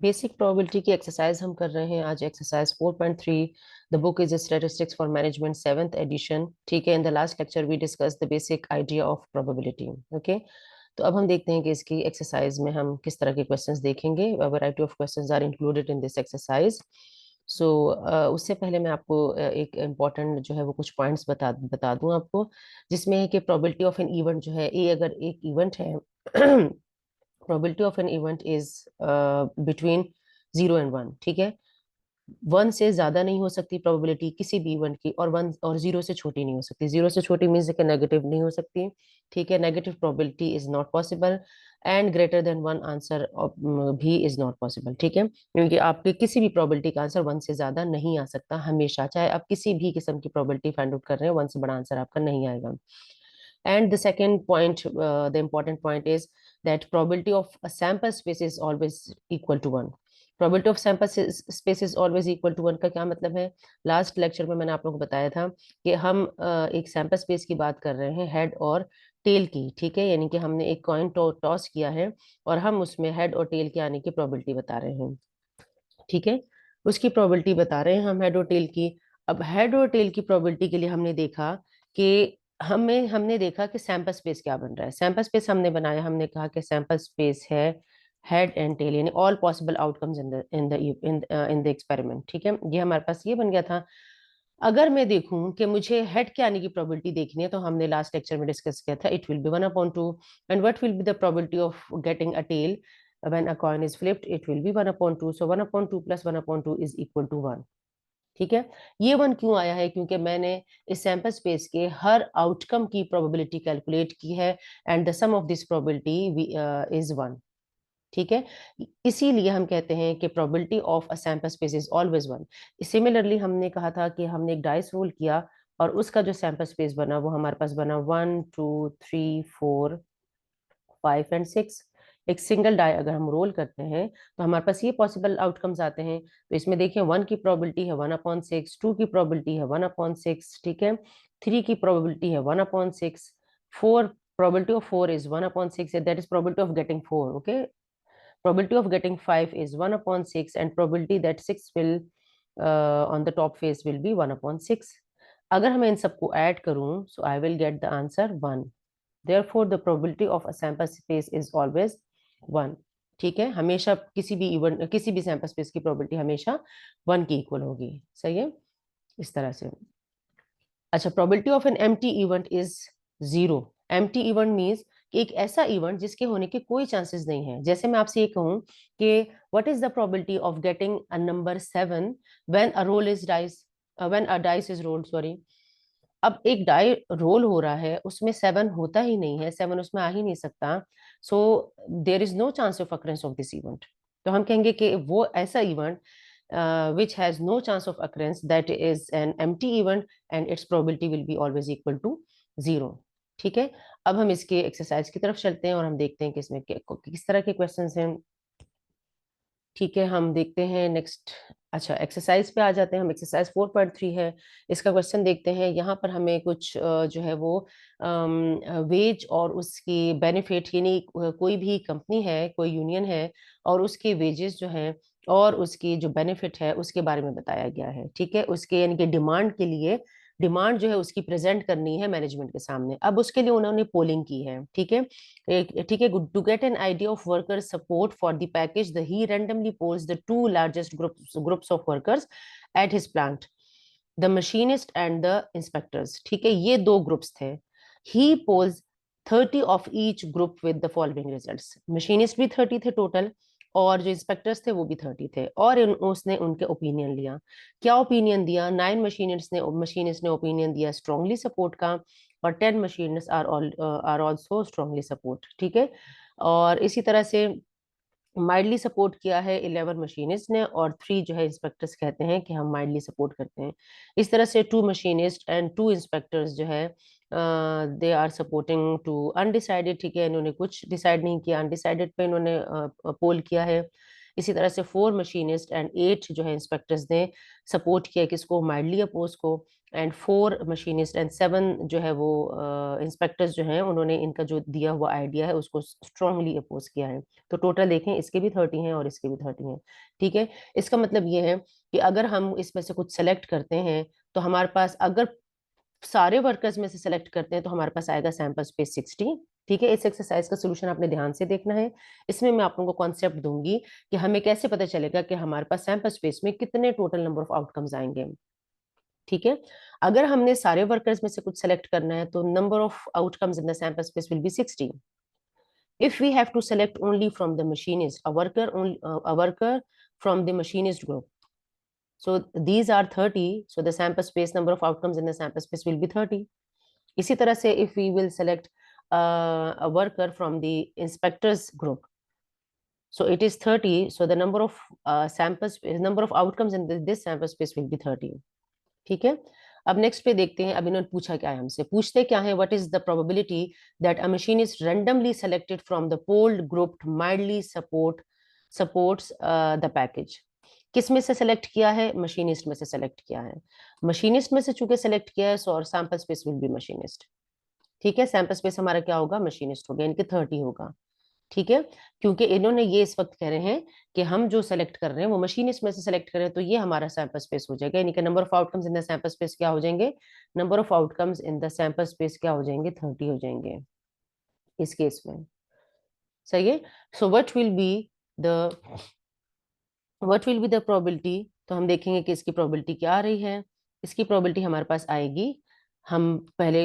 Basic probability की exercise हम कर रहे हैं आज। Exercise 4.3, the book is statistics for management 7th edition. ठीक है, in the last lecture we discuss the basic idea of probability. Okay, तो अब हम देखते हैं कि इसकी एक्सरसाइज में हम किस तरह के क्वेश्चंस देखेंगे। Variety of questions are included in this exercise. So उससे पहले मैं आपको एक इम्पॉर्टेंट जो है वो कुछ पॉइंट्स बता दूं आपको, जिसमें है कि प्रोबेबिलिटी ऑफ एन इवेंट जो है, ए अगर एक इवेंट है probability of an event is between 0 and 1। ठीक है, 1 से ज्यादा नहीं हो सकती प्रोबेबिलिटी किसी भी इवेंट की, और 1 और 0 से छोटी नहीं हो सकती। 0 से छोटी मीन्स कि नेगेटिव नहीं हो सकती। ठीक है, negative probability is not possible, and greater than 1 answer भी इज नॉट पॉसिबल। ठीक है, क्योंकि आपके किसी भी प्रोबेबिलिटी का आंसर 1 से ज्यादा नहीं आ सकता हमेशा, चाहे आप किसी भी किस्म की प्रोबेबिलिटी फाइंड आउट कर रहे हैं, 1 से बड़ा आंसर आपका नहीं आएगा। And the second point, the important point is that probability of a sample space is always equal to 1। probability of sample space is always equal to 1 का क्या मतलब है? लास्ट लेक्चर में मैंने आप लोगों को बताया था कि हम एक सैंपल स्पेस की बात कर रहे हैं, हेड और टेल की। ठीक है, यानी कि हमने एक कॉइन टॉस किया है और हम उसमें हेड और टेल के आने की प्रोबेबिलिटी बता रहे हैं। ठीक है, उसकी प्रोबेबिलिटी बता रहे हैं हम हेड और टेल की। अब हेड और टेल की प्रोबेबिलिटी के लिए हमने देखा कि हमने देखा कि सैंपल स्पेस क्या बन रहा है। सैंपल स्पेस हमने बनाया, हमने कहा कि सैंपल स्पेस है हेड एंड टेल, यानी all possible outcomes in the experiment. ठीक है, ये हमारे पास ये बन गया था। अगर मैं देखूं कि मुझे हेड के आने की प्रोबेबिलिटी देखनी है, तो हमने लास्ट लेक्चर में डिस्कस किया था, it will be 1/2। And what will be the probability of getting a tail when a coin is flipped? It will be 1/2। so 1/2 plus 1/2 is equal to 1। ठीक है, ये 1 क्यों आया है? क्योंकि मैंने इस सैंपल स्पेस के हर आउटकम की प्रोबेबिलिटी कैलकुलेट की है, and the sum of this probability is 1। ठीक है, इसीलिए हम कहते हैं कि probability of a sample space is always 1। Similarly हमने कहा था कि हमने एक डाइस रोल किया और उसका जो सैंपल स्पेस बना वो हमारे पास बना 1 2 3 4 5 एंड 6। एक सिंगल डाई अगर हम रोल करते हैं तो हमारे पास ये पॉसिबल आउटकम्स आते हैं। तो इसमें देखिए 1 की प्रोबेबिलिटी है 1/6, 2 की प्रोबेबिलिटी है 1/6। ठीक है, 3 की प्रोबेबिलिटी है 1/6, 4 probability of 4 is 1/6, that is probability of getting 4। okay, probability of getting 5 is 1/6, and probability that 6 will on the top face will be 1/6। अगर मैं इन सबको ऐड करूं, so I will get the answer 1। therefore the probability of a sample space is always 1। ठीक है, हमेशा किसी भी event किसी भी सैंपल स्पेस की प्रोबेबिलिटी हमेशा 1 की इक्वल होगी। सही है, इस तरह से। अच्छा, probability of an empty event is 0। Empty event means कि एक ऐसा इवेंट जिसके होने के कोई चांसेस नहीं है। जैसे मैं आपसे ये कहूं कि what is the probability of getting a number 7 when a roll is dice, when a dice is rolled, sorry. अब एक डाई रोल हो रहा है, उसमें 7 होता ही नहीं है, 7 उसमें आ ही नहीं सकता। So there is no chance of occurrence of this event. तो हम कहेंगे कि वो ऐसा event which has no chance of occurrence, that is an empty event, and its probability will be always equal to 0। ठीक है, अब हम इसके एक्सरसाइज की तरफ चलते हैं और हम देखते हैं कि इसमें किस तरह के क्वेश्चंस हैं। ठीक है, हम देखते हैं नेक्स्ट। अच्छा, एक्सरसाइज पे आ जाते हैं हम। एक्सरसाइज 4.3 है, इसका क्वेश्चन देखते हैं। यहाँ पर हमें कुछ जो है वो वेज और उसकी बेनिफिट, यानी कोई भी कंपनी है, कोई यूनियन है, और उसके वेजेस जो हैं और उसकी जो बेनिफिट है उसके बारे में बताया गया है। ठीक है, उसके यानी कि डिमांड के लिए, डिमांड जो है उसकी प्रेजेंट करनी है मैनेजमेंट के सामने। अब उसके लिए उन्होंने पोलिंग की है। ठीक है, ठीक है, to get an idea of worker support for the package, the he randomly polls the two largest groups of workers at his plant, the machinist and the inspectors. ठीक है, ये दो ग्रुप्स थे। He polls 30 of each group with the following results. Machinist भी 30 थे total, और जो इंस्पेक्टर्स थे वो भी 30 थे, और उसने उनके ओपिनियन लिया। क्या ओपिनियन दिया? 9 मशीनिस्ट ने ओपिनियन दिया स्ट्रांगली सपोर्ट का, और 10 machinist are also strongly support. ठीक है, और इसी तरह से माइल्डली सपोर्ट किया है 11 मशीनिस्ट ने, और 3 जो है इंस्पेक्टर्स कहते हैं कि हम माइल्डली सपोर्ट करते हैं। इस तरह से 2 मशीनिस्ट एंड 2 इंस्पेक्टर्स जो है they are supporting to undecided. ठीक है, इन्होंने कुछ डिसाइड नहीं किया, अनडिसाइडेड पे इन्होंने पोल किया है। इसी तरह से 4 मशीनिस्ट एंड 8 जो है इंस्पेक्टर्स ने सपोर्ट किया किसको, माइल्डली अपोज को, एंड 4 मशीनिस्ट एंड 7 जो है वो इंस्पेक्टर्स जो हैं उन्होंने इनका जो दिया हुआ आइडिया है उसको स्ट्रांगली अपोज किया है। तो टोटल देखें इसके भी 30 हैं और इसके भी 30 हैं। ठीक है, इसका मतलब ये है कि अगर हम इसमें से कुछ सेलेक्ट करते हैं तो हमारे पास, अगर सारे वर्कर्स में से सेलेक्ट करते हैं तो हमारे पास आएगा सैंपल स्पेस 60। ठीक है, इस एक्सरसाइज का सोल्यूशन आपने ध्यान से देखना है। इसमें मैं आप लोगों को कॉन्सेप्ट दूंगी कि हमें कैसे पता चलेगा कि हमारे पास सैंपल स्पेस में कितने टोटल नंबर ऑफ आउटकम्स आएंगे। ठीक है, अगर हमने सारे वर्कर्स में से कुछ सेलेक्ट करना है तो number of outcomes in the sample space will be 60। If we have to select only from the machinist, a worker from the machinist group, so these are 30, so the sample space number of outcomes in the sample space will be 30. इसी तरह से if we will select a worker from the inspectors group, so it is 30, so the number of number of outcomes in this sample space will be 30. ठीक है, अब next पे देखते हैं। अब इन्होंने पूछा क्या है हमसे, पूछते क्या है, what is the probability that a machine is randomly selected from the polled group mildly supports the package. किस में से सेलेक्ट किया है, मशीनिस्ट में से सेलेक्ट किया है। मशीनिस्ट में से चूंकि सेलेक्ट किया है, सो और sample space will B machinist. ठीक है, सैंपल स्पेस हमारा क्या होगा, मशीनिस्ट होगा, इनके 30 होगा। ठीक है, क्योंकि इन्होंने ये इस वक्त कह रहे हैं कि हम जो सेलेक्ट कर रहे हैं वो मशीनिस्ट में से सेलेक्ट कर रहे हैं, तो ये हमारा सैंपल स्पेस हो जाएगा, यानी कि number of outcomes in the sample space क्या हो जाएंगे, number of outcomes in the sample space क्या हो जाएंगे, 30 हो जाएंगे इस केस में। सही है, so what will be the probability, तो हम देखेंगे कि इसकी प्रोबेबिलिटी क्या आ रही है। इसकी प्रोबेबिलिटी हमारे पास आएगी, हम पहले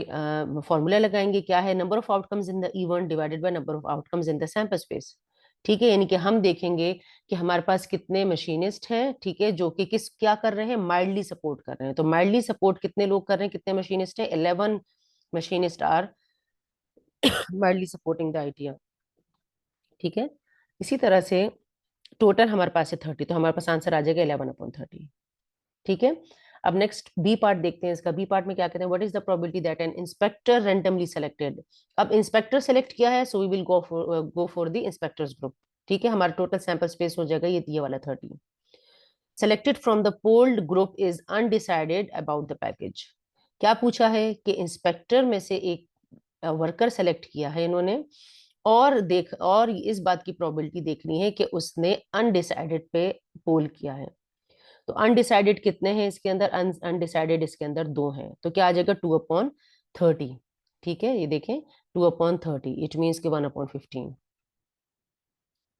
फॉर्मूला लगाएंगे, क्या है, number of outcomes in the event divided by number of outcomes in the sample space. ठीक है, यानी कि हम देखेंगे कि हमारे पास कितने मशीनिस्ट हैं, ठीक है, जो कि किस क्या कर रहे हैं, माइल्डली सपोर्ट कर रहे हैं। तो माइल्डली सपोर्ट कितने लोग कर रहे हैं, कितने मशीनिस्ट हैं, 11 machinist are mildly supporting the idea. ठीक है, इसी तरह से टोटल हमारे पास है 30, तो हमारे पास आंसर आ जाएगा 11/30। ठीक है, अब नेक्स्ट बी पार्ट देखते हैं। इसका बी पार्ट में क्या कहते हैं, what is the probability that an inspector randomly selected. अब इंस्पेक्टर सेलेक्ट किया है, so we will go for the inspectors group. ठीक है, हमारा टोटल सैंपल स्पेस हो जाएगा ये वाला 30। Selected from the polled group is undecided about the package. क्या पूछा है कि इंस्पेक्टर में से एक वर्कर सेलेक्ट किया है इन्होंने, और इस बात की प्रोबेबिलिटी देखनी है कि उसने अनडिसाइडेड पे पोल किया है। तो अनडिसाइडेड कितने हैं इसके अंदर, अनडिसाइडेड इसके अंदर 2 हैं, तो क्या आ जाएगा 2/30। ठीक है, ये देखें 2/30, इट मीन्स कि 1/15।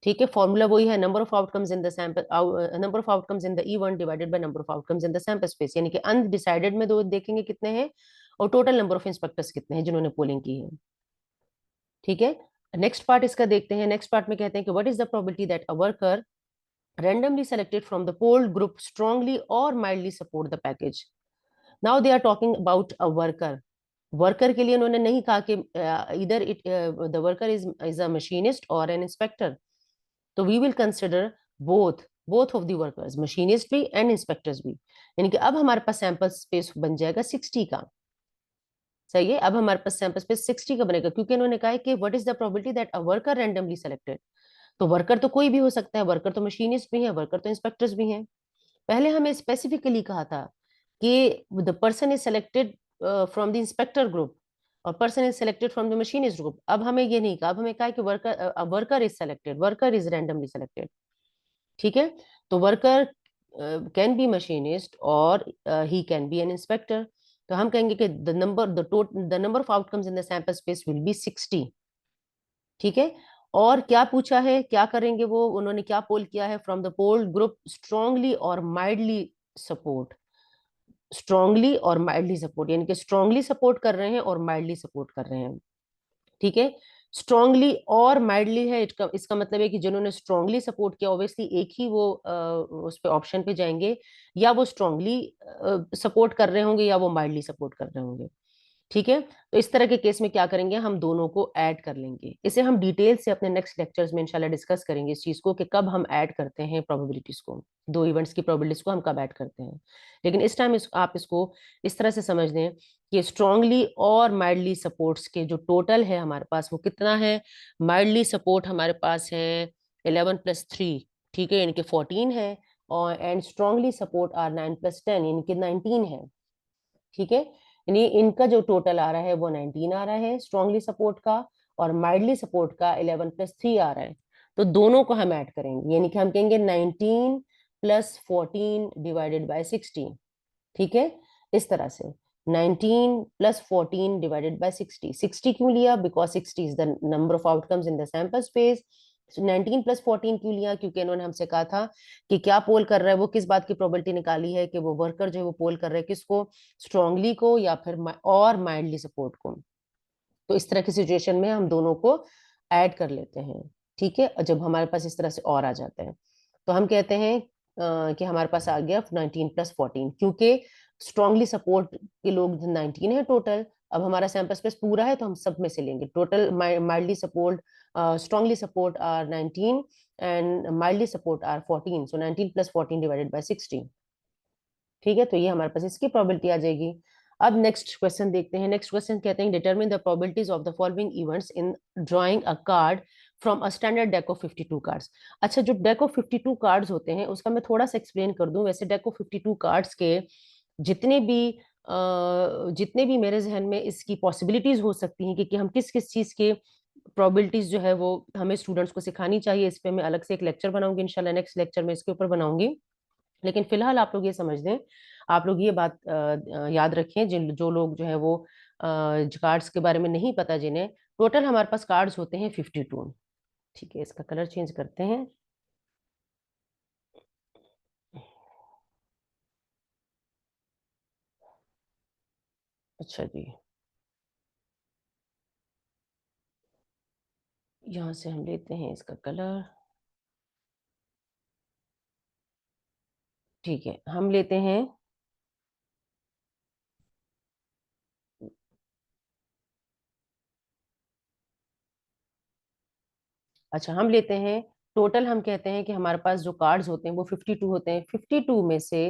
ठीक है, फॉर्मूला वही है, number of outcomes in the sample, number of outcomes in the event divided by number of outcomes in the sample space, यानी कि अनडिसाइडेड में 2 देखेंगे कितने हैं, और टोटल नंबर ऑफ इंस्पेक्टर्स कितने हैं जिन्होंने पोलिंग की है। ठीक है, नेक्स्ट पार्ट इसका देखते हैं। नेक्स्ट पार्ट में कहते हैं कि what is the probability that a worker randomly selected from the polled group strongly or mildly support the package. Now they are talking about a worker. Worker के लिए उन्होंने नहीं कहा कि इधर it the worker is a machinist और an inspector, तो we will consider both of the workers, machinist भी एंड इंस्पेक्टर्स भी, यानी कि अब हमारे पास सैंपल स्पेस बन जाएगा 60 का। सही है, अब हमारे पास सैंपल स्पेस 60 का बनेगा, क्योंकि उन्होंने कहा है कि what is the probability that a worker randomly selected. तो वर्कर तो कोई भी हो सकता है, वर्कर तो मशीनिस्ट भी है, वर्कर तो इंस्पेक्टर्स भी हैं। पहले हमें स्पेसिफिकली कहा था कि the person is selected from the inspector group और person is selected from the machinist group. अब हमें ये नहीं कहा, अब हमें कहा है कि worker is selected, worker is randomly selected. ठीक है, तो वर्कर कैन बी मशीनिस्ट और he can be an inspector. तो हम कहेंगे कि the number of outcomes in the sample space will be 60। ठीक है, और क्या पूछा है, क्या करेंगे वो, उन्होंने क्या पोल किया है, from the polled group strongly और माइल्डली सपोर्ट। स्ट्रांगली और माइल्डली सपोर्ट, यानी कि स्ट्रांगली सपोर्ट कर रहे हैं और माइल्डली सपोर्ट कर रहे हैं। ठीक है, स्ट्रांगली और माइल्डली है, इसका मतलब है कि जिन्होंने स्ट्रांगली सपोर्ट किया ऑब्वियसली एक ही वो उस पे ऑप्शन पे जाएंगे, या वो स्ट्रांगली सपोर्ट कर रहे होंगे या वो माइल्डली सपोर्ट कर रहे होंगे। ठीक है, तो इस तरह के केस में क्या करेंगे, हम दोनों को ऐड कर लेंगे। इसे हम डिटेल से अपने नेक्स्ट लेक्चर्स में इंशाल्लाह डिस्कस करेंगे इस चीज को कि कब हम ऐड करते हैं प्रोबेबिलिटीज को, दो इवेंट्स की प्रोबेबिलिटीज को हम कब ऐड करते हैं। लेकिन इस टाइम आप इसको इस तरह से समझ लें कि स्ट्रांगली और माइल्डली सपोर्ट्स के जो टोटल है हमारे पास वो कितना है। माइल्डली सपोर्ट हमारे पास है 11 + 3, ठीक है, यानी कि 14 है, और एंड स्ट्रांगली सपोर्ट आर 9+10 यानी कि 19 है। ठीक है, यानी इनका जो टोटल आ रहा है वो 19 आ रहा है स्ट्रांगली सपोर्ट का, और माइल्डली सपोर्ट का 11+3 आ रहा है। तो दोनों को हम ऐड करेंगे, यानी कि हम कहेंगे 19 + 14 डिवाइडेड बाय 16। ठीक है, इस तरह से 19 + 14 डिवाइडेड बाय 60। 60 क्यों लिया? Because 60 is the number of outcomes in the sample space. 19 + 14 क्यों लिया? क्योंकि इन्होंने हमसे कहा था कि क्या पोल कर रहा है, वो किस बात की प्रोबेबिलिटी निकाली है कि वो वर्कर जो है वो पोल कर रहा है किसको, स्ट्रांगली को या फिर और माइल्डली सपोर्ट को। तो इस तरह की सिचुएशन में हम दोनों को ऐड कर लेते हैं। ठीक है, जब हमारे पास इस तरह से और आ जाते हैं तो हम कहते हैं कि हमारे पास आ गया 19 + 14, क्योंकि स्ट्रांगली सपोर्ट के लोग 19 है टोटल। अब हमारा सैंपल स्पेस पूरा है तो हम सब में से लेंगे total. Mildly support, strongly support are 19 and mildly support are 14, so 19 + 14 divided by 16। ठीक है, तो ये हमारे पास इसकी प्रोबेबिलिटी आ जाएगी। अब नेक्स्ट क्वेश्चन देखते हैं। नेक्स्ट क्वेश्चन कहते हैं determine the probabilities of the following events in drawing a card from a standard deck of 52 cards. अच्छा, जो डेक ऑफ 52 कार्ड्स होते हैं उसका मैं थोड़ा सा एक्सप्लेन कर दूं। वैसे डेक ऑफ 52 कार्ड्स के जितने भी जितने भी मेरे जहन में इसकी पॉसिबिलिटीज हो सकती हैं कि हम किस किस चीज के प्रोबेबिलिटीज जो है वो हमें स्टूडेंट्स को सिखानी चाहिए, इस पे मैं अलग से एक लेक्चर बनाऊंगी इंशाल्लाह। नेक्स्ट लेक्चर में इसके ऊपर बनाऊंगी। लेकिन फिलहाल आप लोग ये समझ लें, आप लोग ये बात याद रखें, जिन जो लोग जो है वो कार्ड्स के बारे में नहीं पता जिन्हें, टोटल हमारे पास कार्ड्स होते हैं 52। ठीक है, इसका कलर चेंज करते हैं। अच्छा जी, यहाँ से हम लेते हैं इसका कलर। ठीक है, हम लेते हैं, अच्छा हम लेते हैं टोटल, हम कहते हैं कि हमारे पास जो कार्ड्स होते हैं वो 52 होते हैं। 52 में से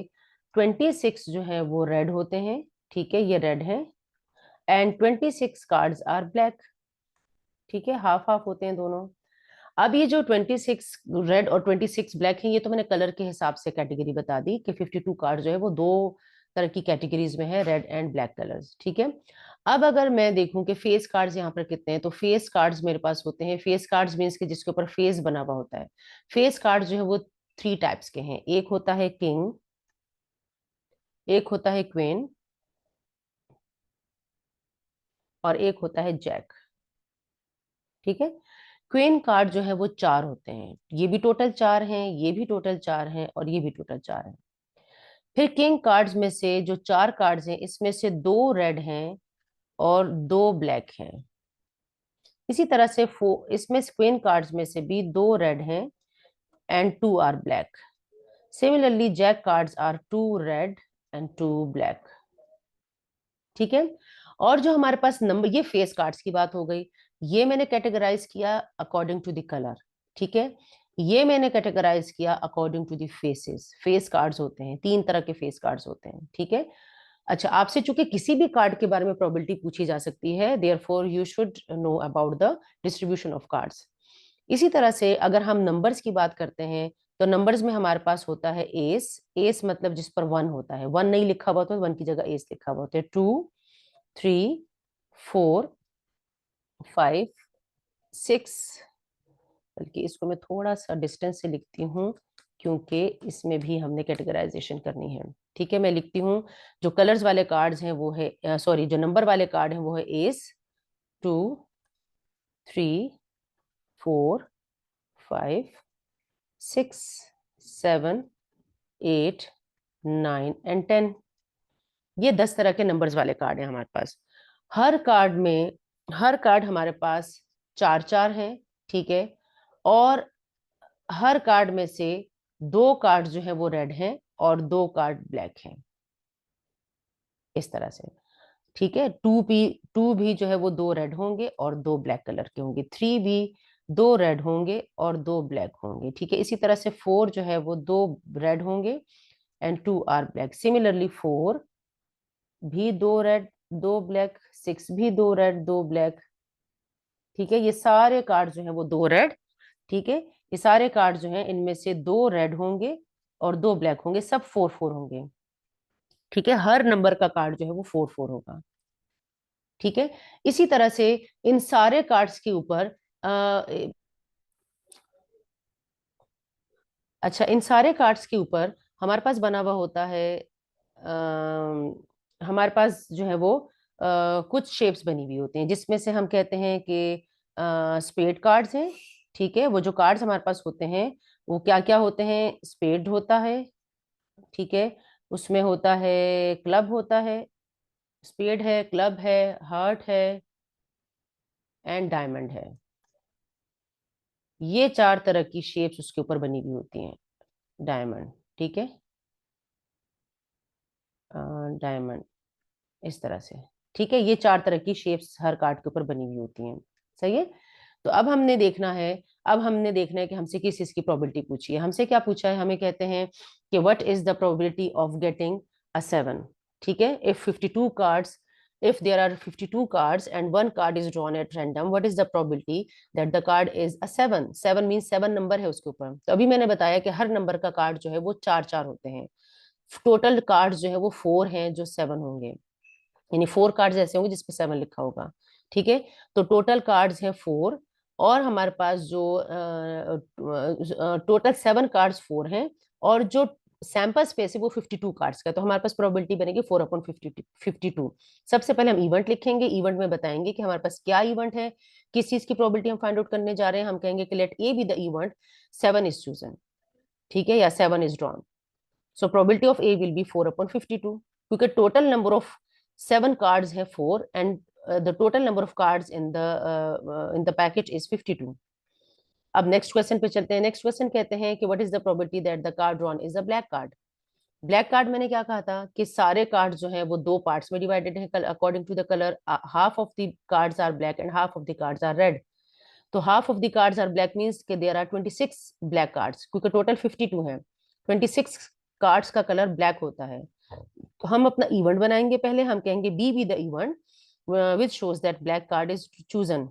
26 जो है वो रेड होते हैं। ठीक है, ये रेड है, एंड 26 कार्ड्स आर ब्लैक। ठीक है, हाफ हाफ होते हैं दोनों। अब ये जो 26 रेड और 26 ब्लैक है, ये तो मैंने कलर के हिसाब से कैटेगरी बता दी कि 52 कार्ड जो है वो दो तरह की कैटेगरीज में है, रेड एंड ब्लैक कलर्स। ठीक है, अब अगर मैं देखूं कि फेस कार्ड्स यहाँ पर कितने हैं, तो फेस कार्ड्स मेरे पास होते हैं, फेस कार्ड्स मीन्स के जिसके ऊपर फेस बना हुआ होता है। फेस कार्ड जो है वो 3 टाइप्स के हैं। एक होता है किंग, एक होता है क्वीन, और एक होता है जैक। ठीक है, क्वीन कार्ड जो है वो 4 होते हैं, ये भी टोटल 4 हैं, ये भी टोटल 4 हैं, और ये भी टोटल 4 हैं। फिर किंग कार्ड्स में से जो 4 कार्ड्स हैं, इसमें से 2 रेड हैं और 2 ब्लैक हैं। इसी तरह से इसमें क्वीन कार्ड्स में से भी 2 रेड हैं and 2 are black. Similarly jack cards are 2 red and 2 black. ठीक है, और जो हमारे पास नंबर, ये फेस कार्ड्स की बात हो गई, ये मैंने कैटेगराइज किया अकॉर्डिंग टू द कलर। ठीक है, ये मैंने कैटेगराइज किया according to the faces. Face cards होते हैं, 3 तरह के फेस कार्ड्स होते हैं। ठीक है, अच्छा आपसे चूंकि किसी भी कार्ड के बारे में प्रोबेबिलिटी पूछी जा सकती है, therefore you should know about the distribution of cards. इसी तरह से अगर हम नंबर्स की बात करते हैं, तो नंबर्स में हमारे पास होता है एस। एस मतलब जिस पर 1 होता है, 1 नहीं लिखा हुआ तो 1 की जगह एस लिखा हुआ होता है। 2, 3, 4, 5, 6, बल्कि इसको मैं थोड़ा सा डिस्टेंस से लिखती हूँ क्योंकि इसमें भी हमने कैटेगराइजेशन करनी है। ठीक है, मैं लिखती हूँ, जो कलर्स वाले कार्ड्स हैं वो है, सॉरी, जो नंबर वाले कार्ड हैं वो है एस, 2, 3, 4, 5, 6, 7, 8, 9 एंड 10। ये 10 तरह के नंबर्स वाले कार्ड हैं हमारे पास। हर कार्ड में, हर कार्ड हमारे पास 4 4 हैं। ठीक है, और हर कार्ड में से 2 कार्ड जो है वो रेड हैं और 2 कार्ड ब्लैक हैं, इस तरह से। ठीक है, टू भी जो है वो 2 रेड होंगे और 2 ब्लैक कलर के होंगे। 3 भी 2 रेड होंगे और 2 ब्लैक होंगे। ठीक है, इसी तरह से 4 जो है वो 2 रेड होंगे एंड 2 आर ब्लैक। सिमिलरली 4 भी 2 रेड 2 ब्लैक, 6 भी 2 रेड 2 ब्लैक। ठीक है, ये सारे कार्ड जो है वो 2 रेड। ठीक है, ये सारे कार्ड जो हैं इनमें से 2 रेड होंगे और 2 ब्लैक होंगे, सब 4 4 होंगे। ठीक है, हर नंबर का कार्ड जो है वो 4 4 होगा। ठीक है, इसी तरह से इन सारे कार्ड्स के ऊपर अच्छा, इन सारे कार्ड्स के ऊपर हमारे पास बना हुआ होता है, हमारे पास जो है वो कुछ शेप्स बनी हुई होती हैं, जिसमें से हम कहते हैं कि स्पेड कार्ड्स हैं। ठीक है, वो जो कार्ड्स हमारे पास होते हैं वो क्या क्या होते हैं? स्पेड होता है, ठीक है, उसमें होता है क्लब होता है, स्पेड है, क्लब है, हार्ट है एंड डायमंड है। ये 4 तरह की शेप्स उसके ऊपर बनी हुई होती हैं। डायमंड, ठीक है, डायमंड, इस तरह से। ठीक है, ये 4 तरह की शेप्स हर कार्ड के ऊपर बनी हुई होती हैं। सही है, तो अब हमने देखना है कि हमसे किस चीज की प्रोबेबिलिटी पूछी है। हमसे क्या पूछा है? हमें कहते हैं कि what is the probability of getting अ 7। ठीक है, if there are 52 cards and one card is drawn at random, what is the probability that the card is a 7? 7 means 7 number है उसके ऊपर। तो अभी मैंने बताया कि हर नंबर का कार्ड जो है वो 4 4 होते हैं। टोटल कार्ड्स जो है वो 4 हैं जो 7 होंगे, यानी 4 कार्ड्स ऐसे होंगे जिसपे 7 लिखा होगा। ठीक है, तो टोटल कार्ड्स हैं 4, और हमारे पास जो टोटल 7 कार्ड्स 4 हैं, और जो सैंपल स्पेस है वो 52 कार्ड्स का है। तो हमारे पास प्रोबेबिलिटी बनेगी 4/52। सबसे पहले हम इवेंट लिखेंगे, इवेंट में बताएंगे कि हमारे पास क्या इवेंट है, किस चीज की प्रोबेबिलिटी हम फाइंड आउट करने जा रहे हैं। हम कहेंगे कि let A be the event 7 is chosen, ठीक है, या 7 is drawn. So probability of A will be 4/52, क्योंकि total number of 7 cards है 4, and the total number of cards in the package is 52. अब नेक्स्ट क्वेश्चन पे चलते हैं। Next question कहते हैं कि what is the probability that the card drawn is a black card. Black card मैंने क्या कहा था कि सारे कार्ड जो है वो 2 पार्ट्स में डिवाइडेड है according to the colour. Half of the cards are black and half of the cards are red. तो half of the cards are black means के देयर आर 26 ब्लैक कार्ड्स, क्योंकि total 52 है। 26 cards का colour black होता है। तो हम अपना इवेंट बनाएंगे, पहले हम कहेंगे B be the event which shows that black card is chosen.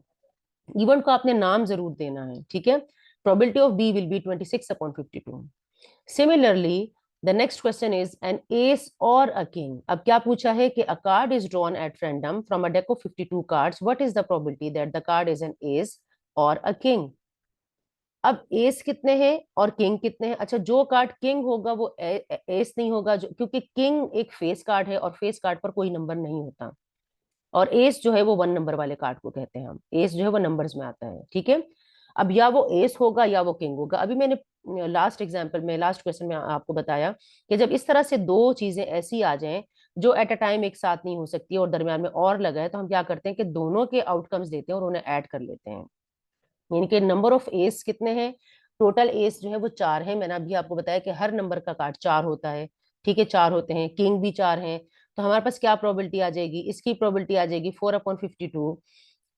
इवेंट को आपने नाम जरूर देना है, ठीक है। Probability of B will be 26/52। Similarly the next question is an ace or a king. अब क्या पूछा है कि a card is drawn at random from a deck of 52 cards, what is the probability that the card is an ace or a king. अब S कितने हैं और king कितने हैं? अच्छा, जो कार्ड किंग होगा वो एस नहीं होगा, क्योंकि किंग एक फेस कार्ड है और फेस कार्ड पर कोई नंबर नहीं होता। और एस जो है वो 1 नंबर वाले कार्ड को कहते हैं हम। एस जो है वो नंबर्स में आता है, ठीक है। अब या वो एस होगा या वो किंग होगा। अभी मैंने लास्ट क्वेश्चन में आपको बताया कि जब इस तरह से 2 चीजें ऐसी आ जाएं जो एट अ टाइम एक साथ नहीं हो सकती और दरमियान में और लगा है, तो हम क्या करते हैं कि दोनों के आउटकम्स देते हैं और उन्हें ऐड कर लेते हैं। यानी कि नंबर ऑफ एस कितने हैं? टोटल एस जो है वो 4 है। मैंने अभी आपको बताया कि हर नंबर का कार्ड 4 होता है, ठीक है, 4 होते हैं, किंग भी 4 हैं। तो हमारे पास क्या प्रोबेबिलिटी आ जाएगी? इसकी प्रोबेबिलिटी आ जाएगी 4/52,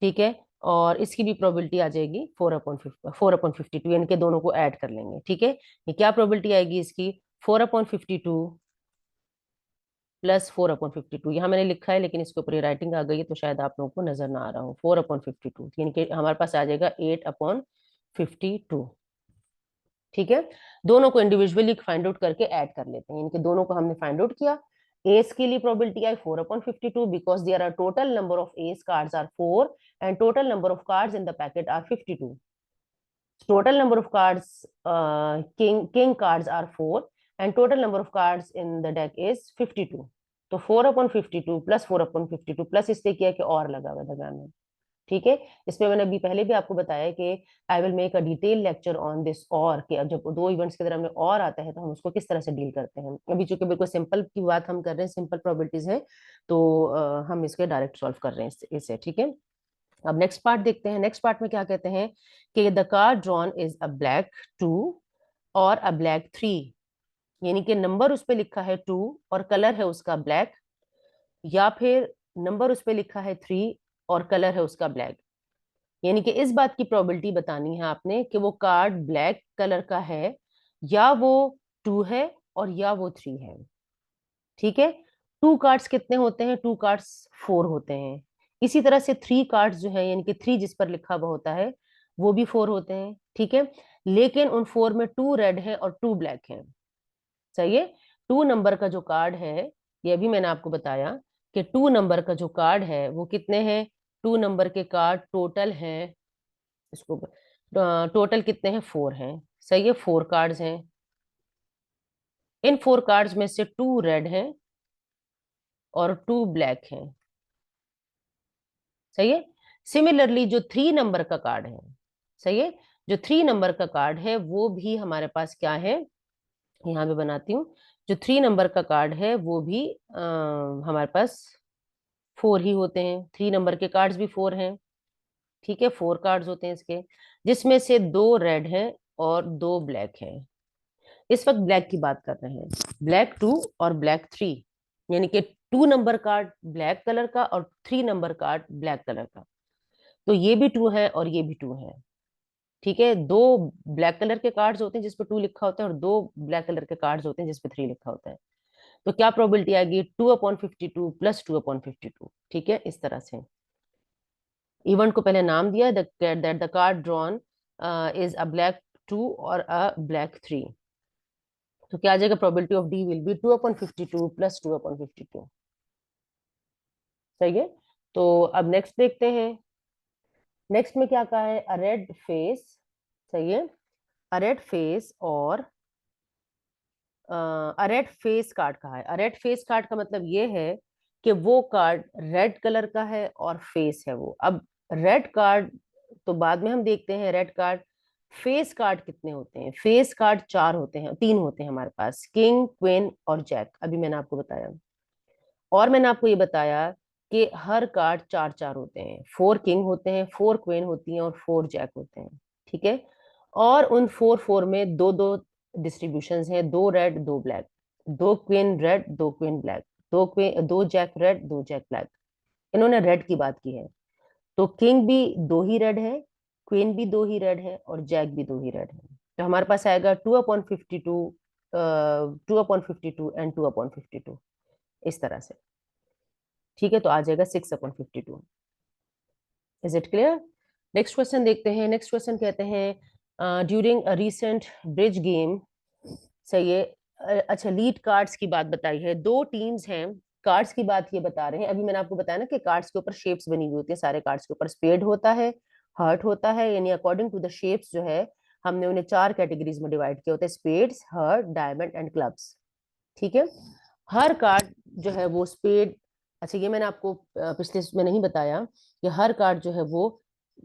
ठीक है, और इसकी भी प्रोबेबिलिटी आ जाएगी 4/52, यानी कि दोनों को ऐड कर लेंगे, ठीक है। ये क्या प्रोबेबिलिटी आएगी इसकी? 4/52 प्लस 4/52। यहाँ मैंने लिखा है लेकिन इसके ऊपर राइटिंग आ गई है तो शायद आप लोगों को नजर ना आ रहा हो। 4/52 यानी कि हमारे पास आ जाएगा 8/52, ठीक है। दोनों को इंडिविजुअली फाइंड आउट करके ऐड कर लेते हैं। इनके दोनों को हमने फाइंड आउट किया। एस के लिए probability I 4/52 because there are total number of ace cards are 4 and total number of cards in the packet are 52। Total number of cards, king cards are 4 and total number of cards in the deck is 52. तो 4/52 plus 4/52 plus इसलिए किया कि और लगा हुआ दरम्यान में, ठीक है। इसमें मैंने अभी पहले भी आपको बताया कि I will make a detail lecture on this, और कि अब जब 2 इवेंट्स के दरम्यान में और आता है तो हम उसको किस तरह से डील करते हैं। अभी चूंकि बिल्कुल सिंपल की बात हम कर रहे हैं, सिंपल प्रोबेबिलिटीज हैं, तो हम इसके डायरेक्ट सॉल्व कर रहे हैं इसे, ठीक है। अब नेक्स्ट पार्ट देखते हैं। नेक्स्ट पार्ट में क्या कहते हैं कि the card drawn is a black 2 और अ ब्लैक 3, यानी कि नंबर उस पे लिखा है 2 और कलर है उसका ब्लैक, या फिर नंबर उस पे लिखा है 3 और कलर है उसका ब्लैक। यानी कि इस बात की प्रोबेबिलिटी बतानी है आपने कि वो कार्ड ब्लैक कलर का है, या वो 2 है और या वो 3 है, ठीक है। 2 कार्ड्स कितने होते हैं? 2 कार्ड्स 4 होते हैं। इसी तरह से 3 कार्ड्स जो है, यानी कि 3 जिस पर लिखा हुआ होता है वो भी 4 होते हैं, ठीक है। लेकिन उन 4 में 2 रेड है और 2 ब्लैक है। सही है। 2 नंबर का जो कार्ड है, ये भी मैंने आपको बताया कि 2 नंबर का जो कार्ड है वो कितने हैं, 2 नंबर के कार्ड टोटल हैं, इसको टोटल कितने हैं, 4 हैं। सही है, 4 कार्ड्स हैं। इन 4 कार्ड्स में से 2 रेड हैं और 2 ब्लैक हैं। सही है। सिमिलरली जो 3 नंबर का कार्ड है, सही है, जो 3 नंबर का कार्ड है वो भी हमारे पास क्या है, यहाँ पे बनाती हूँ। जो 3 नंबर का कार्ड है वो भी हमारे पास 4 ही होते हैं। 3 नंबर के कार्ड्स भी 4 हैं। ठीक है, 4 कार्ड्स होते हैं इसके, जिसमें से 2 रेड हैं और 2 ब्लैक हैं। इस वक्त ब्लैक की बात कर रहे हैं, ब्लैक 2 और ब्लैक 3, यानी कि 2 नंबर कार्ड ब्लैक कलर का और 3 नंबर कार्ड ब्लैक कलर का। तो ये भी 2 है और ये भी 2 है। ठीक है, 2 ब्लैक कलर के कार्ड्स होते हैं जिसपे 2 लिखा होता है और 2 ब्लैक कलर के कार्ड्स होते हैं जिसपे 3 लिखा होता है। तो क्या प्रोबेबिलिटी आएगी, 2/52 प्लस 2/52। ठीक है, इस तरह से इवेंट को पहले नाम दिया, that the card drawn is a black 2 और अ ब्लैक 3। तो क्या आ जाएगा, probability of D will be 2/52 plus 2/52। सही है। तो अब नेक्स्ट देखते हैं। नेक्स्ट में क्या कहा है, अ रेड फेस। सही है, अ रेड फेस और रेड फेस कार्ड कहा है। रेड फेस कार्ड का मतलब ये है कि वो कार्ड रेड कलर का है और फेस है वो। अब रेड कार्ड तो बाद में हम देखते हैं, रेड कार्ड। फेस कार्ड कितने होते हैं, फेस कार्ड 4 होते हैं, 3 होते हैं हमारे पास, किंग क्वीन और जैक, अभी मैंने आपको बताया। और मैंने आपको ये बताया कि हर कार्ड 4 4 होते हैं, 4 किंग होते हैं, 4 क्वीन होती हैं और 4 जैक होते हैं। ठीक है, और उन 4 4 में 2 2 डिस्ट्रीब्यूशन हैं, 2 red 2 black, 2 queen red 2 queen black, 2 jack red 2 jack black. इन्होंने रेड की बात की है। तो किंग भी 2 ही रेड है, क्वीन भी 2 ही रेड है और जैक भी 2 ही रेड है। तो हमारे पास आएगा 2/52, 2/52 एंड 2/52, इस तरह से। ठीक है, तो आ जाएगा 6/52। Is it clear. Next question देखते हैं। नेक्स्ट क्वेश्चन कहते हैं during a recent bridge game. सही है। अच्छा, लीड कार्ड्स की बात बताई है, 2 टीम्स हैं, कार्ड्स की बात ये बता रहे हैं। अभी मैंने आपको बताया ना कि कार्ड्स के ऊपर शेप्स बनी हुई होती है, सारे कार्ड्स के ऊपर स्पेड होता है, हार्ट होता है, यानी अकॉर्डिंग टू द शेप्स जो है हमने उन्हें 4 कैटेगरीज में डिवाइड किया होता है, spades, heart, diamond and clubs. ठीक है, हर कार्ड जो है वो स्पेड, अच्छा ये मैंने आपको पिछले में नहीं बताया कि हर कार्ड जो है वो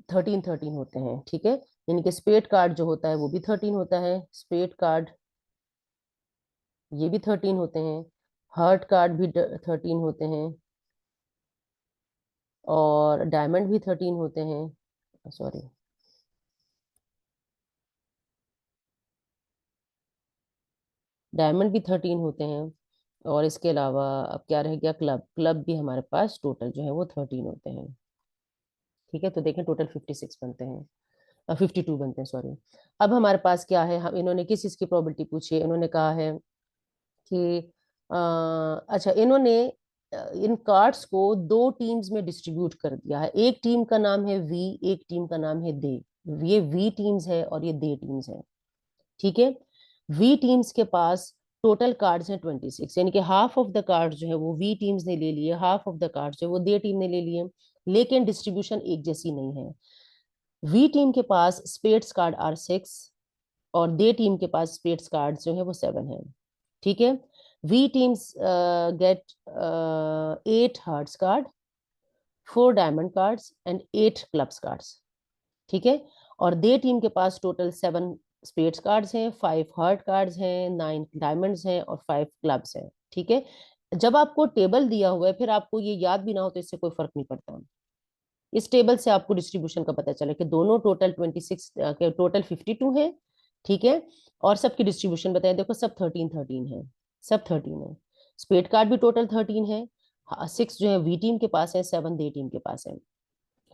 13 13 होते हैं। ठीक है, यानी कि स्पेड कार्ड जो होता है वो भी 13 होता है, स्पेड कार्ड ये भी 13 होते हैं, हार्ट कार्ड भी 13 होते हैं और डायमंड भी 13 होते हैं, सॉरी, डायमंड भी 13 होते हैं। और इसके अलावा अब क्या रह गया, क्लब, क्लब भी हमारे पास टोटल जो है वो 13 होते हैं। ठीक है, तो देखें टोटल 56 बनते हैं, 52 बनते हैं, सॉरी। अब हमारे पास क्या है, हम इन्होंने किस चीज की प्रोबेबिलिटी पूछी है, इन्होंने कहा है कि अच्छा इन्होंने इन कार्ड्स को 2 टीम्स में डिस्ट्रीब्यूट कर दिया है। एक टीम का नाम है वी, एक टीम का नाम है दे। ये वी टीम्स है और ये दे टीम्स है। ठीक है, वी टीम्स के पास टोटल कार्ड्स हैं 26, यानी कि हाफ ऑफ द कार्ड्स जो है वो वी टीम्स ने ले लिए, हाफ ऑफ द कार्ड्स जो है वो दे टीम ने ले लिए, लेकिन डिस्ट्रीब्यूशन एक जैसी नहीं है। वी टीम के पास स्पेड्स कार्ड आर 6 और दे टीम के पास स्पेड्स कार्ड जो है वो 7 है। ठीक है, we teams get 8 hearts card, 4 diamond cards and 8 clubs cards. ठीक है, और दे टीम के पास टोटल 7 स्पेड्स कार्ड्स हैं, 5 हार्ट कार्ड्स हैं, 9 डायमंड्स हैं और 5 क्लब्स हैं। ठीक है, जब आपको टेबल दिया हुआ है फिर आपको ये याद भी ना हो तो इससे कोई फर्क नहीं पड़ता। इस टेबल से आपको डिस्ट्रीब्यूशन का पता चला कि दोनों टोटल 26 के टोटल 52 है। ठीक है, और सबकी डिस्ट्रीब्यूशन बताया, देखो सब 13 13 है, सब 13 है। स्पेड कार्ड भी टोटल 13 है, 6 जो है वी टीम के पास है, 7 दे टीम के पास है।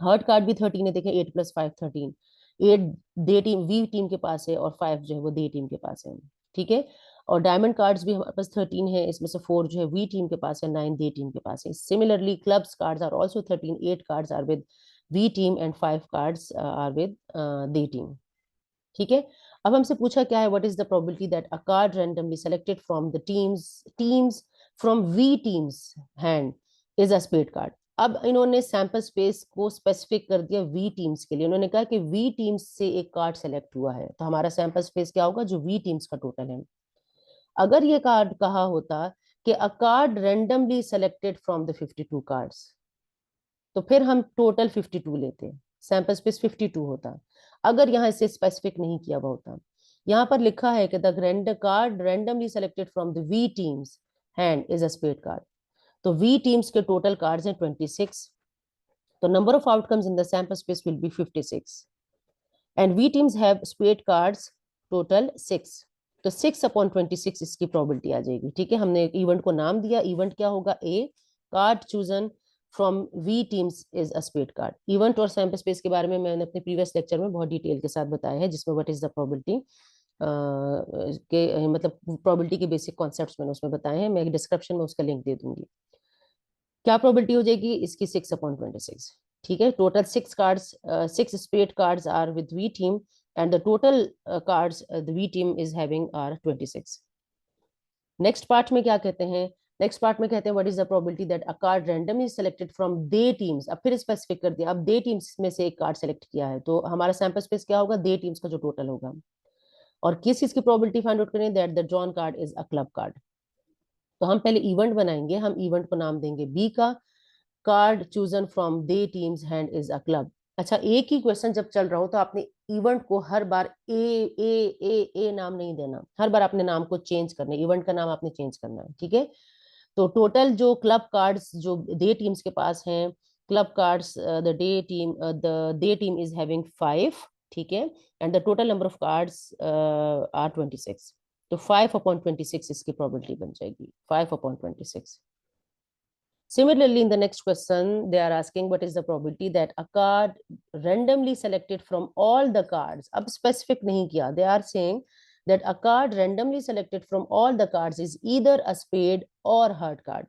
हर्ट कार्ड भी 13 है, देखें 8 + 5 13, 8 दे टीम वी टीम के पास है और 5 जो है वो दे टीम के पास है। ठीक है, और डायमंड कार्ड्स भी हमारे पास 13 है, इसमें से 4 जो है वी टीम के पास है, 9 दे टीम के पास है। Similarly clubs cards are also 13, 8 cards are with we team and 5 cards are with they team. ठीक है, अब हमसे पूछा क्या है, what is the probability that a card randomly selected from the teams from we teams hand is a spade card. अब इन्होंने sample space को स्पेसिफिक कर दिया वी टीम्स के लिए। उन्होंने कहा कि वी टीम्स से एक कार्ड सेलेक्ट हुआ है, तो हमारा सैंपल स्पेस क्या होगा, जो वी टीम्स का टोटल है। अगर ये कार्ड कहा होता कि a card randomly selected from the 52 cards, तो फिर हम टोटल 52 लेते, सैंपल स्पेस 52 होता। अगर यहाँ इसे स्पेसिफिक नहीं किया हुआ होता, यहाँ पर लिखा है कि the card randomly selected from the we teams hand is a spade card, तो वी टीम्स के टोटल कार्ड्स हैं 26, तो number of outcomes in the sample space will be 56 and we teams have spade cards total 6, तो 6/26 इसकी probability आ जाएगी। ठीक है, हमने इवेंट को नाम दिया, इवेंट क्या होगा, a card chosen from we teams is a spade card. Event और सैंपल स्पेस के बारे में मैंने अपने प्रीवियस लेक्चर में बहुत डिटेल के साथ बताया है, जिसमें व्हाट इज द प्रोबेबिलिटी के मतलब प्रोबेबिलिटी के बेसिक कॉन्सेप्ट्स मैंने उसमें बताए हैं, मैं डिस्क्रिप्शन में उसका लिंक दे दूंगी। क्या प्रोबेबिलिटी हो जाएगी इसकी, 6/26। ठीक है, total 6 cards, 6 spade cards are with we team and the total cards the we team is having are 26। Next part में क्या कहते हैं, नेक्स्ट पार्ट में कहते हैं what is the probability that a card randomly selected from they teams. अब फिर specific कर दिया, अब दे टीम्स में से एक कार्ड सेलेक्ट किया है, तो हमारा सैंपल स्पेस क्या होगा, दे टीम्स का जो टोटल होगा। और किस चीज की प्रोबेबिलिटी फाइंड आउट करें, that the drawn card is a club card. तो हम पहले इवेंट बनाएंगे, हम इवेंट को नाम देंगे बी का, card chosen from they teams hand is a club. अच्छा, एक ही क्वेश्चन जब चल रहा हो तो आपने इवेंट को हर बार ए नाम नहीं देना, हर बार अपने नाम को चेंज करना, इवेंट का नाम आपने चेंज करना है। ठीक है, तो टोटल जो क्लब कार्ड्स जो डे टीम्स के पास हैं, club cards the they team is having 5। ठीक है, and the total number of cards are 26, तो 5/26 इसकी प्रोबेबिलिटी बन जाएगी, 5/26। Similarly, in the next question, they are asking what is the probability that a card randomly selected from all the cards. अब specific नहीं किया. They are saying that a card randomly selected from all the cards is either a spade or heart card.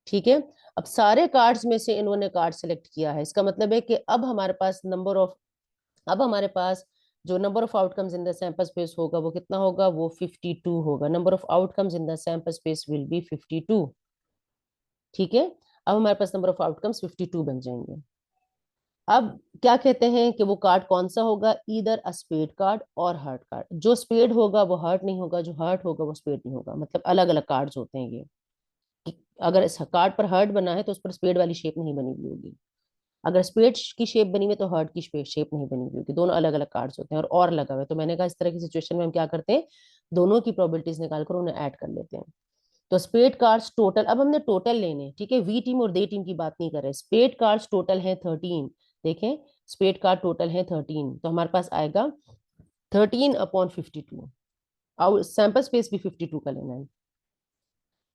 ठीक है, अब सारे cards में से इन्होंने कार्ड सेलेक्ट किया है, इसका मतलब है कि अब हमारे पास जो number of outcomes in the sample space होगा वो कितना होगा, वो 52 होगा। Number of outcomes in the sample space will B 52। ठीक है, अब हमारे पास नंबर ऑफ आउटकम्स 52 बन जाएंगे। अब क्या कहते हैं कि वो कार्ड कौन सा होगा, ईदर अ स्पेड कार्ड और हर्ट कार्ड। जो स्पेड होगा वो हर्ट नहीं होगा, जो हर्ट होगा वो स्पेड नहीं होगा, मतलब अलग अलग कार्ड्स होते हैं ये। अगर इस कार्ड पर हर्ट बना है तो उस पर स्पेड वाली शेप नहीं बनी हुई होगी, अगर स्पेड की शेप बनी हुई है तो हर्ट की शेप नहीं बनी हुई होगी, दोनों अलग अलग कार्ड्स होते हैं और लगा हुआ है। तो मैंने कहा इस तरह की सिचुएशन में हम क्या करते हैं, दोनों की प्रोबेबिलिटीज निकाल कर उन्हें ऐड कर लेते हैं। तो स्पेड कार्ड्स टोटल, अब हमने टोटल लेने, ठीक है, वी टीम और दे टीम की बात नहीं कर रहे, स्पेड कार्ड्स टोटल है 13। देखें, स्पेड कार्ड टोटल है 13, तो हमारे पास आएगा 13/52। और सैंपल स्पेस भी 52 का लेना है।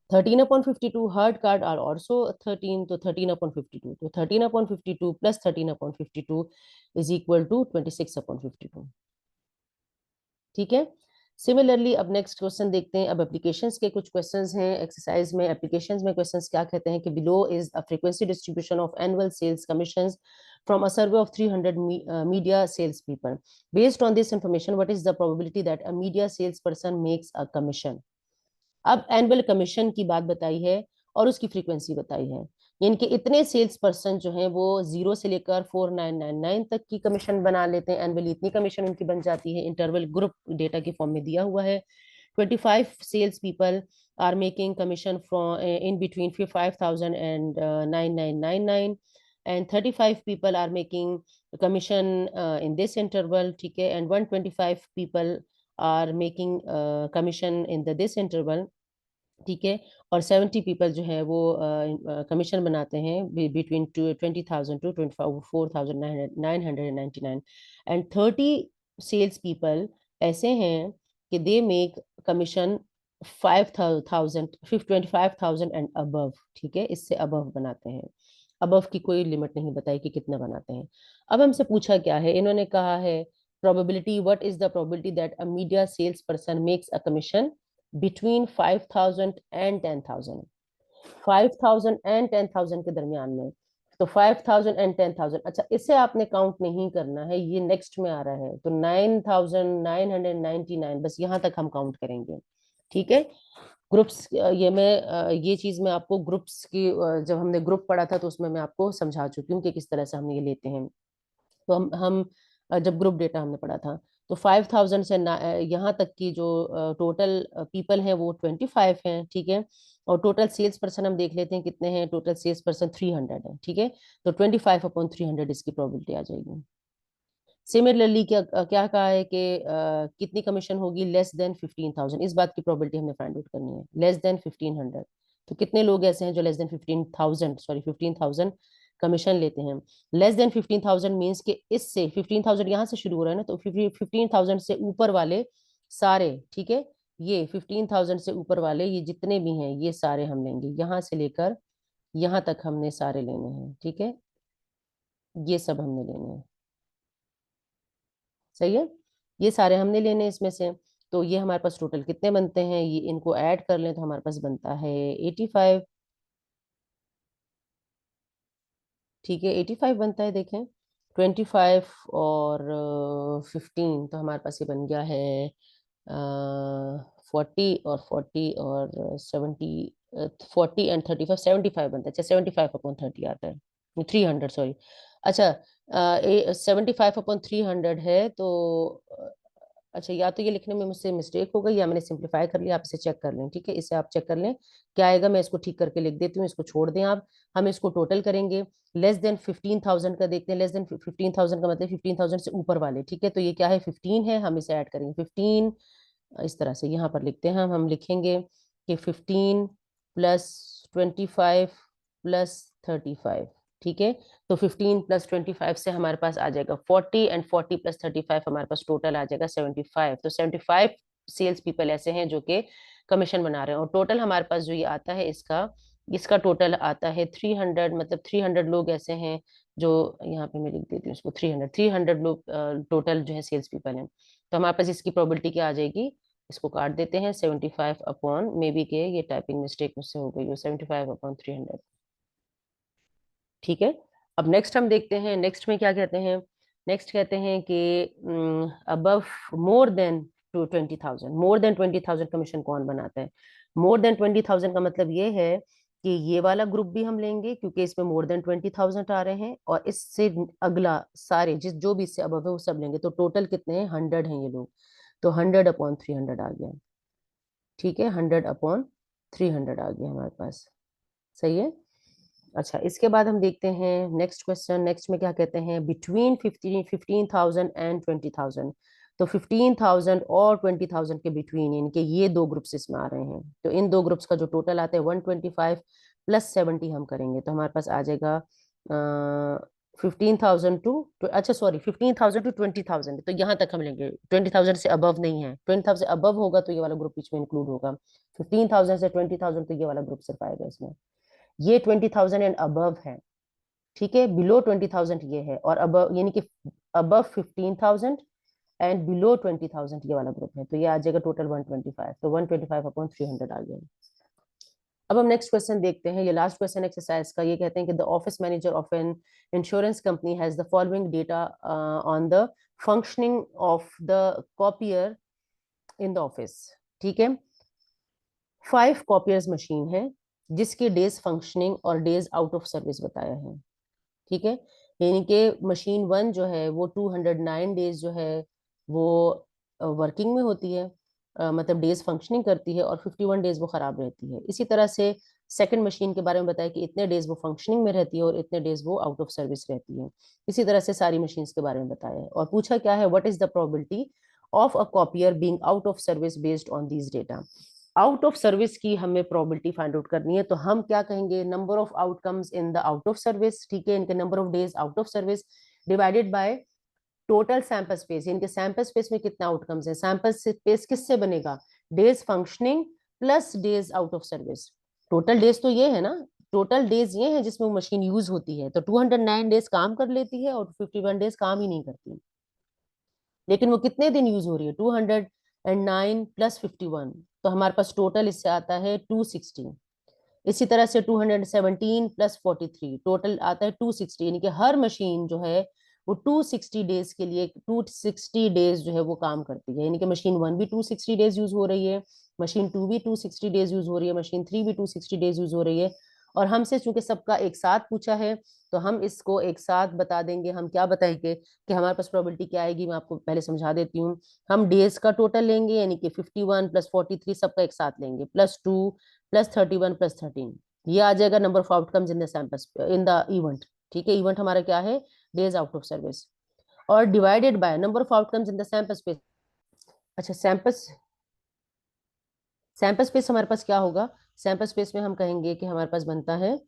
13/52 हर्ड कार्ड आर ऑल्सो 13, तो 13/52, तो 13/52 प्लस 13/52 इज इक्वल टू 26/52। ठीक है, सिमिलरली अब नेक्स्ट क्वेश्चन देखते हैं। अब एप्लीकेशंस के कुछ क्वेश्चंस हैं एक्सरसाइज में। एप्लीकेशंस में क्वेश्चंस क्या कहते हैं कि below is a frequency distribution of annual sales commissions from a survey of 300 media sales people. Based on this information, what is the probability that a media salesperson makes a commission? अब annual commission की बात बताई है और उसकी frequency बताई है, यानी कि इतने सेल्स पर्सन जो हैं वो 0 से लेकर 4999 तक की कमीशन बना लेते हैं एनुअली, इतनी कमीशन उनकी बन जाती है। इंटरवल ग्रुप डेटा के फॉर्म में दिया हुआ है। 25 sales people are making commission from in between 5000 and 9999 and 35 people are making commission in this interval. ठीक है, and 125 people are making commission in the this interval. ठीक है, और 70 पीपल जो है वो कमीशन बनाते हैं between 20,000 to 24,999 and 30 sales people ऐसे हैं कि they make commission 25,000 and above. ठीक है, इससे अबव बनाते हैं, अबव की कोई लिमिट नहीं बताई कि कितना बनाते हैं। अब हमसे पूछा क्या है, इन्होंने कहा है probability, what is the probability that a media sales person makes a commission between 5,000 and 10,000, 5,000 and 10,000 के दरमियान में। तो 5000 एंड 10,000, अच्छा इसे आपने काउंट नहीं करना है, ये नेक्स्ट में आ रहा है, तो 9,999, बस यहाँ तक हम काउंट करेंगे। ठीक है, ग्रुप्स, ये चीज मैं आपको ग्रुप्स की, जब हमने ग्रुप पढ़ा था तो उसमें मैं आपको समझा चुकी हूँ कि किस तरह से हम ये लेते हैं। तो जब ग्रुप डेटा हमने पढ़ा था, तो 5,000 से यहाँ तक की जो टोटल पीपल हैं वो 25 हैं। ठीक है, और टोटल सेल्स पर्सन हम देख लेते हैं कितने हैं, टोटल सेल्स पर्सन 300 है। ठीक है, तो 25/300 इसकी प्रोबेबिलिटी आ जाएगी। सिमिलरली क्या क्या कहा है कि कितनी कमीशन होगी, लेस देन 15,000, इस बात की प्रोबेबिलिटी हमने फाइंड आउट करनी है, लेस देन 1,500। तो कितने लोग ऐसे हैं जो लेस देन 15,000, सॉरी 15,000 कमीशन लेते हैं। लेस देन 15,000 मीन्स कि इससे 15,000 यहाँ से शुरू हो रहा है ना, तो 15,000 से ऊपर वाले सारे, ठीक है, ये 15,000 से ऊपर वाले ये जितने भी हैं ये सारे हम लेंगे, यहाँ से लेकर यहाँ तक हमने सारे लेने हैं। ठीक है, ये सब हमने लेने हैं। सही है, ये सारे हमने लेने हैं इसमें से। तो ये हमारे पास टोटल कितने बनते हैं, ये इनको ऐड कर लें तो हमारे पास बनता है 85। ठीक है, 85 बनता है, देखें 25 और 15, तो हमारे पास ये बन गया है 40 और 40 और 70, 40 एंड 35, 75 बनता है। अच्छा, 75/30 आता है, 300, सॉरी। अच्छा, 75/300 है, तो अच्छा, या तो ये लिखने में मुझसे मिस्टेक हो गई या मैंने सिंप्लीफाई कर लिया, आप इसे चेक कर लें। ठीक है, इसे आप चेक कर लें क्या आएगा, मैं इसको ठीक करके लिख देती हूँ, इसको छोड़ दें आप। हम इसको टोटल करेंगे, लेस देन 15,000 का देखते हैं, लेस देन 15,000 का मतलब 15,000 से ऊपर वाले। ठीक है, तो ये क्या है, 15 है, हम इसे ऐड करेंगे 15, इस तरह से यहाँ पर लिखते हैं हम लिखेंगे कि 15 प्लस 25 प्लस 35। ठीक है, तो 15 प्लस 25 से हमारे पास आ जाएगा 40, एंड 40 प्लस 35 हमारे पास टोटल आ जाएगा 75। तो 75 सेल्स पीपल ऐसे हैं जो कि कमीशन बना रहे हैं, और टोटल हमारे पास जो ये आता है इसका इसका टोटल आता है 300, मतलब 300 लोग ऐसे हैं जो, यहाँ पे मैं लिख देती हूँ इसको, 300 लोग टोटल जो है सेल्स पीपल हैं। तो हमारे पास इसकी प्रोबेबिलिटी क्या आ जाएगी, इसको काट देते हैं, 75 अपॉन, मे बी के ये टाइपिंग मिस्टेक मुझसे हो गई हो, 75/300। ठीक है, अब नेक्स्ट हम देखते हैं, नेक्स्ट में क्या कहते हैं, नेक्स्ट कहते हैं कि above more than 20,000, more than 20,000 commission कौन बनाता है। मोर देन 20,000 का मतलब ये है कि ये वाला ग्रुप भी हम लेंगे क्योंकि इसमें मोर देन 20,000 आ रहे हैं, और इससे अगला सारे जिस जो भी इससे अबव है वो सब लेंगे, तो टोटल कितने हैं, 100 हैं ये लोग, तो 100/300 आ गया। ठीक है, 100/300 आ गया हमारे पास। सही है, अच्छा इसके बाद हम देखते हैं नेक्स्ट क्वेश्चन, नेक्स्ट में क्या कहते हैं, बिटवीन 15,000 एंड 20,000। तो 15,000 और 20,000 के बिटवीन, यानी कि ये दो ग्रुप्स इसमें आ रहे हैं, तो इन दो ग्रुप्स का जो टोटल आता है 125 प्लस 70 हम करेंगे, तो हमारे पास आ जाएगा 15,000 टू, अच्छा सॉरी 15,000 टू 20,000, तो यहाँ तक हम लेंगे, 20,000 से अबव नहीं है, 20,000 से अबव होगा तो ये वाला ग्रुप बीच में इंक्लूड होगा, 15,000 से 20,000 तो ये वाला ग्रुप सिर्फ आएगा इसमें। ये 20,000 एंड अबव है। ठीक है, बिलो 20,000 ये है, और अबव यानी कि अबव 15,000 एंड बिलो 20,000 ये वाला ग्रुप है, तो ये आ जाएगा टोटल 125, तो 125/300 आ गया। अब हम नेक्स्ट क्वेश्चन देखते हैं, ये लास्ट क्वेश्चन एक्सरसाइज का, ये कहते हैं कि the office manager of an insurance company has the following data on the functioning of the copier in the office. ठीक है, 5 कॉपियर्स मशीन है जिसके डेज फंक्शनिंग और डेज आउट ऑफ सर्विस बताया है। ठीक है, यानी कि मशीन 1 जो है वो 209 डेज जो है वो वर्किंग में होती है, मतलब डेज फंक्शनिंग करती है, और 51 डेज वो खराब रहती है। इसी तरह से सेकंड मशीन के बारे में बताया कि इतने डेज वो फंक्शनिंग में रहती है और इतने डेज वो आउट ऑफ सर्विस रहती है। इसी तरह से सारी मशीन्स के बारे में बताया है, और पूछा क्या है, what is the probability of a copier being out of service based on these data. Out of service की हमें प्रोबेबिलिटी फाइंड आउट करनी है, तो हम क्या कहेंगे, number of outcomes in the out of service. ठीक है, इनके number of days out of service divided by total sample space, इनके सैंपल स्पेस में कितना आउटकम्स है, सैंपल स्पेस किससे बनेगा, days functioning plus days out of service. Total days तो ये है ना, टोटल डेज ये है जिसमें मशीन यूज होती है, तो 209 डेज काम कर लेती है और 51 डेज काम ही नहीं करती, लेकिन वो कितने दिन यूज हो रही है, 209 प्लस 51, तो हमारे पास टोटल इससे आता है 260। इसी तरह से 217 प्लस 43 टोटल आता है 260, यानी कि हर मशीन जो है वो 260 डेज के लिए 260 डेज जो है वो काम करती है, यानी कि मशीन 1 भी 260 डेज यूज हो रही है, मशीन 2 भी 260 डेज यूज हो रही है, मशीन 3 भी 260 डेज यूज हो रही है। और हमसे चूंकि सबका एक साथ पूछा है तो हम इसको एक साथ बता देंगे। हम क्या बताएंगे कि हमारे पास प्रोबेबिलिटी क्या आएगी, मैं आपको पहले समझा देती हूँ। हम डेज का टोटल लेंगे, यानी कि 51 प्लस 43 सबका एक साथ लेंगे, +2 प्लस 31 प्लस 13, ये आ जाएगा number of outcomes in the sample in the event. ठीक है, इवेंट हमारा क्या है, डेज आउट ऑफ सर्विस, और divided by number of outcomes in the sample space. अच्छा, सैंपल स्पेस हमारे पास क्या होगा, सैंपल स्पेस में हम कहेंगे कि हमारे पास बनता है,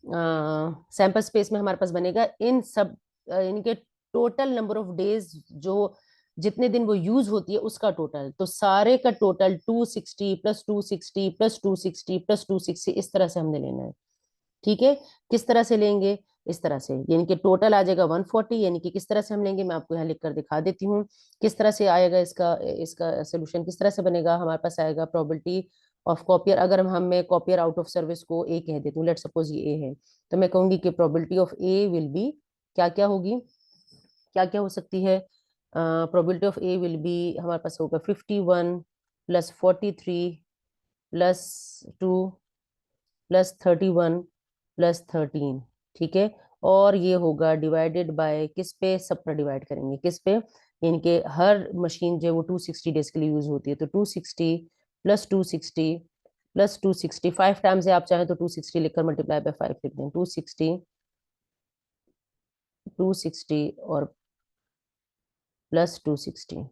सैंपल स्पेस में हमारे पास बनेगा इन सब इनके टोटल नंबर ऑफ डेज, जो जितने दिन वो यूज होती है उसका टोटल, तो सारे का टोटल 260 प्लस 260 प्लस 260 प्लस 260, इस तरह से हमने लेना है। ठीक है, किस तरह से लेंगे, इस तरह से, यानी कि टोटल आ जाएगा 140, यानी कि किस तरह से हम लेंगे मैं आपको यहाँ लिख कर दिखा देती हूँ किस तरह से आएगा। इसका इसका सोल्यूशन किस तरह से बनेगा, हमारे पास आएगा प्रोबेबिलिटी ऑफ कॉपियर। अगर हम मैं कॉपियर आउट ऑफ सर्विस को ए कह देती हूँ, लेट सपोज ये ए है, तो मैं कहूंगी कि probability of A will be, क्या क्या होगी, क्या क्या हो सकती है, probability of A will be हमारे पास होगा 51 प्लस 43 +2 +31 +13। ठीक है, और ये होगा डिवाइडेड बाय किस पे, सब पर डिवाइड करेंगे, किस पे, यानी कि हर मशीन जो है वो 260 डेज के लिए यूज होती है, तो 260 प्लस 260 प्लस 260 5 टाइम्स है, आप चाहें तो 260 लिखकर मल्टीप्लाई बाय 5 लिख दें, 260 260 और प्लस 260।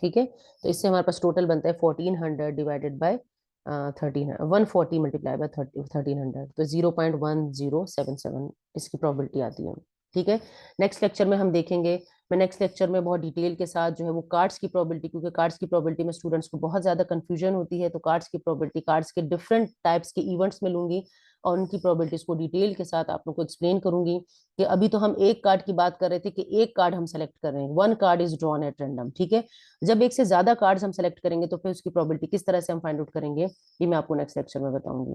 ठीक है, तो इससे हमारे पास टोटल बनता है 1400 डिवाइडेड बाय 140 मल्टीप्लाई बाय 1300, तो 0.1077 इसकी प्रोबेबिलिटी आती है। ठीक है, नेक्स्ट लेक्चर में हम देखेंगे, मैं नेक्स्ट लेक्चर में बहुत डिटेल के साथ जो है वो कार्ड्स की प्रोबेबिलिटी, क्योंकि कार्ड्स की प्रोबेबिलिटी में स्टूडेंट्स को बहुत ज्यादा कंफ्यूजन होती है, तो कार्ड्स की प्रोबेबिलिटी, कार्ड्स के डिफरेंट टाइप्स के इवेंट्स में लूंगी और उनकी प्रोबेबिलिटीज को डिटेल के साथ आप लोग को एक्सप्लेन करूंगी। कि अभी तो हम एक कार्ड की बात कर रहे थे कि एक कार्ड हम सेलेक्ट कर रहे हैं, one card is drawn at random. ठीक है, जब एक से ज्यादा कार्ड्स हम सेलेक्ट करेंगे तो फिर उसकी प्रोबेबिलिटी किस तरह से हम फाइंड आउट करेंगे, ये मैं आपको नेक्स्ट लेक्चर में बताऊंगी।